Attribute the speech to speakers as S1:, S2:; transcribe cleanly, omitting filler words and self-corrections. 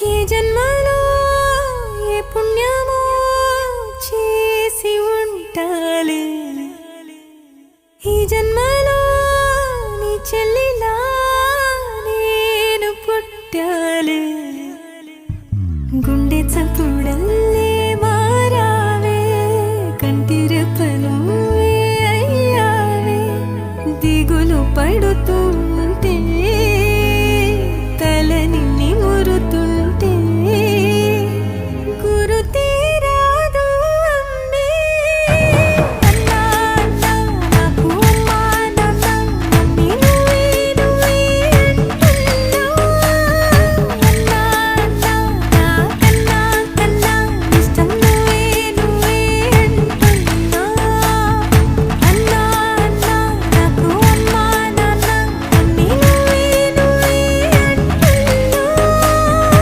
S1: ఏ జన్మలో ఏ పుణ్యమో చేసి ఉంటాలే ఈ జన్మలో నీ చెల్లిలా నేను పుట్టాలే గుండె చప్పుడల్లే మారావే కంటి రెప్ప నువ్వే అయ్యావే దిగులు పడుతూ